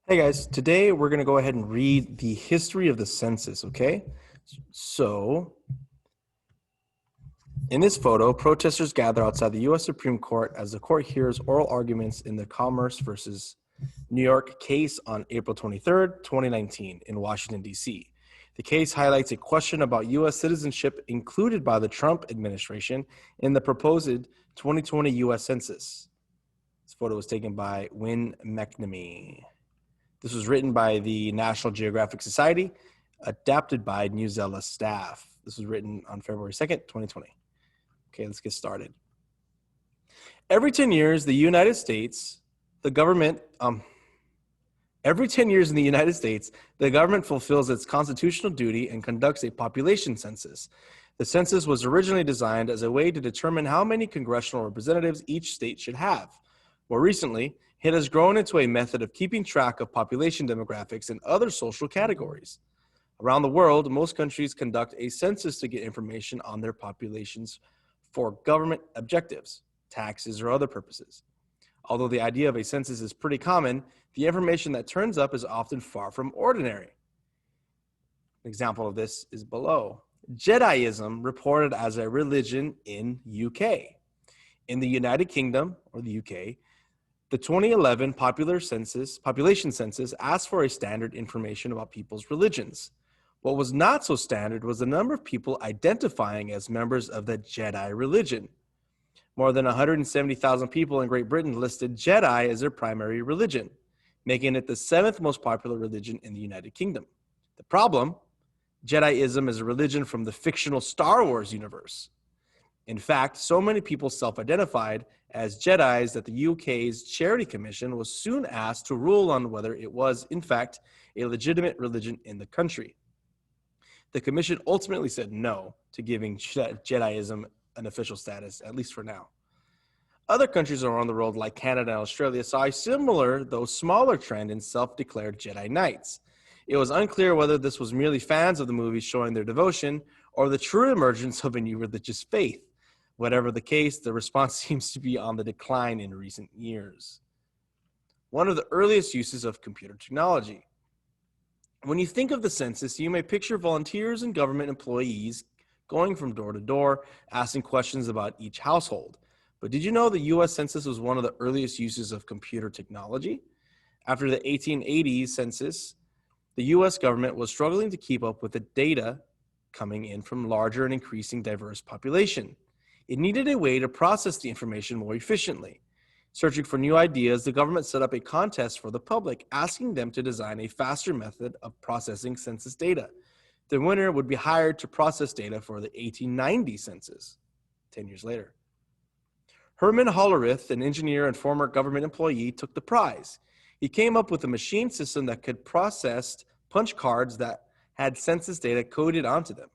Hey guys, today we're going to go ahead and read the history of the census, okay? So, in this photo, protesters gather outside the U.S. Supreme Court as the court hears oral arguments in the Commerce versus New York case on April 23rd, 2019 in Washington, D.C. The case highlights a question about U.S. citizenship included by the Trump administration in the proposed 2020 U.S. Census. This photo was taken by Wynn McNamee. This was written by the National Geographic Society, adapted by Newsela staff. This was written on February 2nd, 2020. Okay, let's get started. Every 10 years, the United States, the government, every 10 years in the United States, the government fulfills its constitutional duty and conducts a population census. The census was originally designed as a way to determine how many congressional representatives each state should have. More recently, it has grown into a method of keeping track of population demographics and other social categories. Around the world, most countries conduct a census to get information on their populations for government objectives, taxes, or other purposes. Although the idea of a census is pretty common, the information that turns up is often far from ordinary. An example of this is below. Jediism reported as a religion in UK. In the United Kingdom, or the UK, the 2011 population census asked for a standard information about people's religions. What was not so standard was the number of people identifying as members of the Jedi religion. More than 170,000 people in Great Britain listed Jedi as their primary religion, making it the 7th most popular religion in the United Kingdom. The problem? Jediism is a religion from the fictional Star Wars universe. In fact, so many people self-identified as Jedis that the UK's Charity Commission was soon asked to rule on whether it was, in fact, a legitimate religion in the country. The commission ultimately said no to giving Jediism an official status, at least for now. Other countries around the world, like Canada and Australia, saw a similar, though smaller, trend in self-declared Jedi Knights. It was unclear whether this was merely fans of the movies showing their devotion or the true emergence of a new religious faith. Whatever the case, the response seems to be on the decline in recent years. One of the earliest uses of computer technology. When you think of the census, you may picture volunteers and government employees going from door to door, asking questions about each household. But did you know the U.S. Census was one of the earliest uses of computer technology? After the 1880s census, the U.S. government was struggling to keep up with the data coming in from larger and increasing diverse population. It needed a way to process the information more efficiently. Searching for new ideas, the government set up a contest for the public, asking them to design a faster method of processing census data. The winner would be hired to process data for the 1890 census, 10 years later. Herman Hollerith, an engineer and former government employee, took the prize. He came up with a machine system that could process punch cards that had census data coded onto them.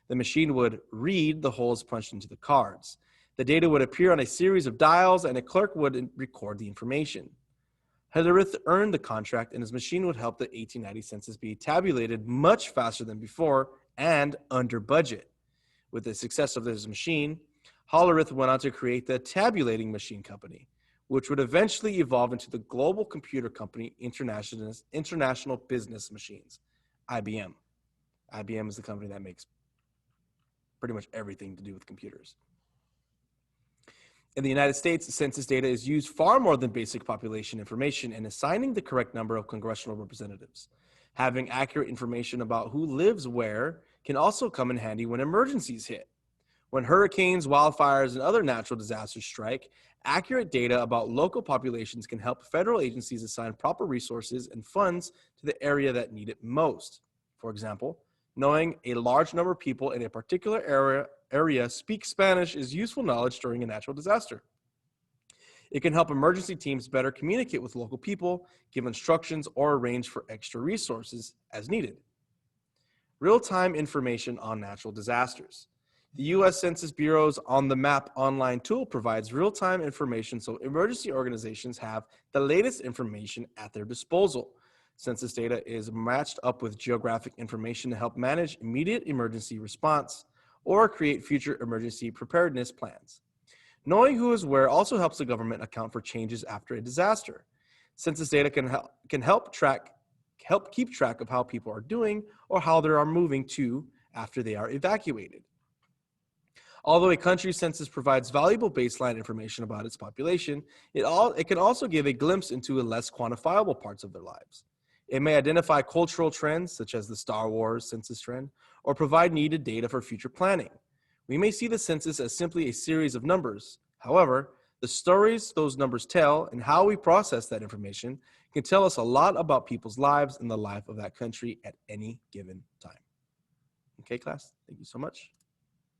The machine would read the holes punched into the cards. The data would appear on a series of dials, and a clerk would record the information. Hollerith earned the contract, and his machine would help the 1890 census be tabulated much faster than before and under budget. With the success of his machine, Hollerith went on to create the Tabulating Machine Company, which would eventually evolve into the global computer company International Business Machines, IBM. IBM is the company that makes pretty much everything to do with computers. In the United States, census data is used far more than basic population information in assigning the correct number of congressional representatives. Having accurate information about who lives where can also come in handy when emergencies hit. When hurricanes, wildfires, and other natural disasters strike, accurate data about local populations can help federal agencies assign proper resources and funds to the area that need it most. For example, knowing a large number of people in a particular area speak Spanish is useful knowledge during a natural disaster. It can help emergency teams better communicate with local people, give instructions, or arrange for extra resources as needed. Real-time information on natural disasters. The U.S. Census Bureau's On the Map online tool provides real-time information so emergency organizations have the latest information at their disposal. Census data is matched up with geographic information to help manage immediate emergency response or create future emergency preparedness plans. Knowing who is where also helps the government account for changes after a disaster. Census data can help keep track of how people are doing or how they are moving to after they are evacuated. Although a country's census provides valuable baseline information about its population, it can also give a glimpse into less quantifiable parts of their lives. It may identify cultural trends, such as the Star Wars census trend, or provide needed data for future planning. We may see the census as simply a series of numbers. However, the stories those numbers tell and how we process that information can tell us a lot about people's lives and the life of that country at any given time. Okay, class, thank you so much.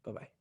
Bye-bye.